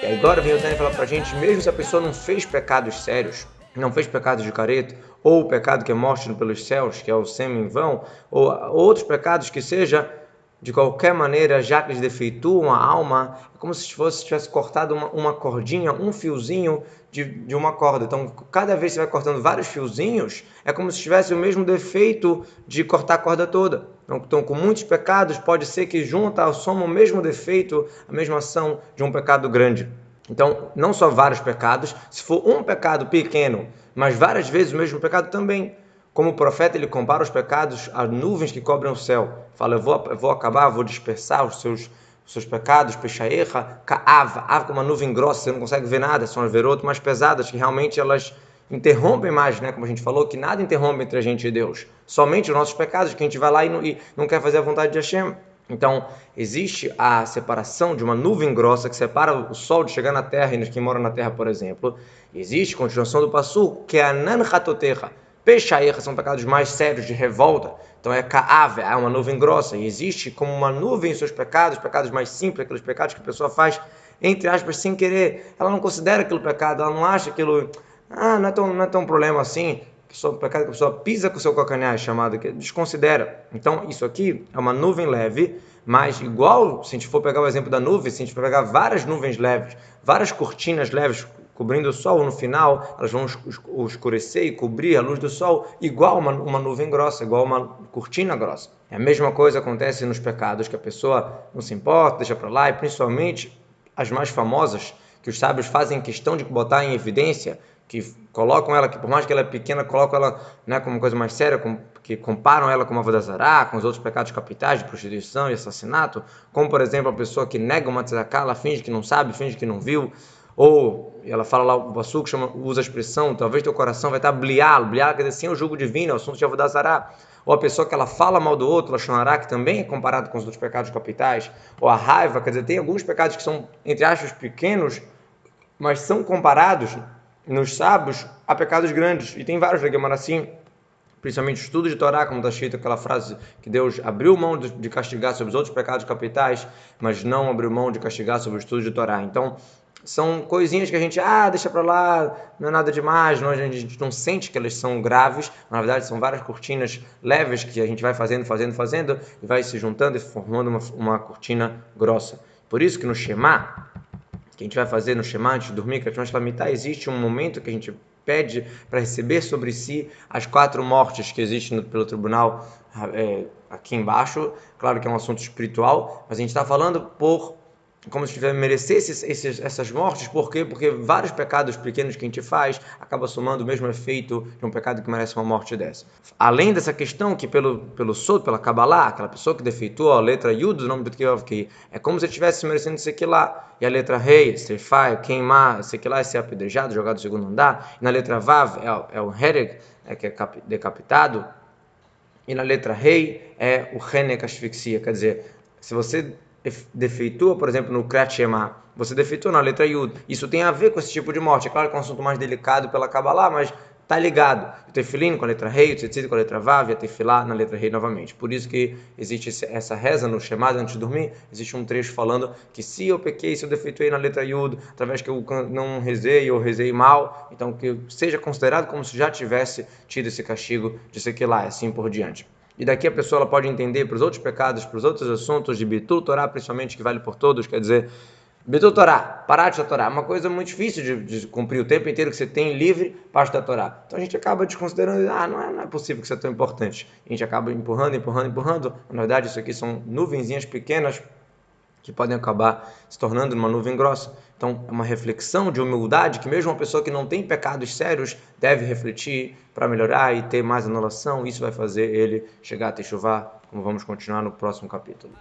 E agora vem o Tânia falar pra gente, mesmo se a pessoa não fez pecados sérios, não fez pecados de careta, ou o pecado que é morte pelos céus, que é o sêmen em vão, ou outros pecados que seja, de qualquer maneira, já que eles defeituam a alma, é como se tivesse cortado uma cordinha, um fiozinho de uma corda. Então, cada vez que você vai cortando vários fiozinhos, é como se tivesse o mesmo defeito de cortar a corda toda. Então, com muitos pecados, pode ser que junta, soma o mesmo defeito, a mesma ação de um pecado grande. Então, não só vários pecados, se for um pecado pequeno, mas várias vezes o mesmo pecado também. Como o profeta, ele compara os pecados às nuvens que cobrem o céu. Fala, eu vou acabar, vou dispersar os seus pecados, pechaerra, ka'ava, como uma nuvem grossa, você não consegue ver nada, são as verotas mais pesadas, que realmente elas interrompem mais, né? Como a gente falou, que nada interrompe entre a gente e Deus. Somente os nossos pecados, que a gente vai lá e não quer fazer a vontade de Hashem. Então, existe a separação de uma nuvem grossa que separa o sol de chegar na terra e quem mora na terra, por exemplo. Existe a continuação do Passu, que é a Nanchatoterra. Pechaerra são pecados mais sérios de revolta. Então é Ka'ave, é uma nuvem grossa. E existe como uma nuvem os seus pecados mais simples, aqueles pecados que a pessoa faz, entre aspas, sem querer. Ela não considera aquilo pecado, ela não acha aquilo... não é tão problema assim. O pecado que a pessoa pisa com o seu calcanhar, chamado, que desconsidera. Então, isso aqui é uma nuvem leve, mas igual, se a gente for pegar o exemplo da nuvem, se a gente for pegar várias nuvens leves, várias cortinas leves cobrindo o sol, no final elas vão escurecer e cobrir a luz do sol, igual uma nuvem grossa, igual uma cortina grossa. A mesma coisa acontece nos pecados, que a pessoa não se importa, deixa para lá, e principalmente as mais famosas, que os sábios fazem questão de botar em evidência, que colocam ela, que por mais que ela é pequena, colocam ela, né, como uma coisa mais séria, que comparam ela com uma vodazará, com os outros pecados capitais de prostituição e assassinato, como por exemplo a pessoa que nega uma tzedakah, ela finge que não sabe, finge que não viu, ou ela fala lá, o Passuco usa a expressão, talvez teu coração vai estar blial quer dizer, sem o jugo divino, é o assunto de vodazará. Ou a pessoa que ela fala mal do outro, Lashon que também é comparado com os outros pecados capitais, ou a raiva, quer dizer, tem alguns pecados que são, entre aspas, pequenos, mas são comparados nos sábios a pecados grandes. E tem vários da Gemara assim, principalmente o estudo de Torá, como está escrito aquela frase que Deus abriu mão de castigar sobre os outros pecados capitais, mas não abriu mão de castigar sobre o estudo de Torá. Então, são coisinhas que a gente, deixa para lá, não é nada demais, a gente não sente que elas são graves, mas, na verdade são várias cortinas leves que a gente vai fazendo, e vai se juntando e formando uma cortina grossa. Por isso que no Shema, que a gente vai fazer no Shema antes de dormir, que existe um momento que a gente pede para receber sobre si as 4 mortes que existem pelo tribunal aqui embaixo. Claro que é um assunto espiritual, mas a gente está falando como se merecesse essas mortes. Por quê? Porque vários pecados pequenos que a gente faz acaba somando o mesmo efeito de um pecado que merece uma morte dessa. Além dessa questão que pelo Sod, pela Kabbalah, aquela pessoa que defeitou a letra Yud do nome do que é como se estivesse merecendo isso aqui lá. E a letra Rei, Serfai, queimar, isso aqui lá é ser apedrejado, jogado do segundo andar. E na letra Vav é o Hereg, que é decapitado. E na letra Rei é o Henek, asfixia. Quer dizer, se você defeitua, por exemplo, no Kriyat Shema, você defeitou na letra Yud. Isso tem a ver com esse tipo de morte. É claro que é um assunto mais delicado pela Kabbalah, mas tá ligado. O Tefilin com a letra Rei, o Tzitzit com a letra Vav e a Tefilá na letra Rei novamente. Por isso que existe essa reza no Shema antes de dormir. Existe um trecho falando que se eu pequei, se eu defeituei na letra Yud, através que eu não rezei ou rezei mal, então que seja considerado como se já tivesse tido esse castigo de sequilá, assim por diante. E daqui a pessoa ela pode entender para os outros pecados, para os outros assuntos de Bitul Torá, principalmente, que vale por todos, quer dizer, Bitul Torá, parar de Torá, é uma coisa muito difícil de cumprir o tempo inteiro que você tem livre parte da Torá. Então a gente acaba desconsiderando, não é possível que isso é tão importante. A gente acaba empurrando. Na verdade, isso aqui são nuvenzinhas pequenas que podem acabar se tornando uma nuvem grossa. Então, é uma reflexão de humildade que mesmo uma pessoa que não tem pecados sérios deve refletir para melhorar e ter mais anulação. Isso vai fazer ele chegar a Teshuvá, como vamos continuar no próximo capítulo.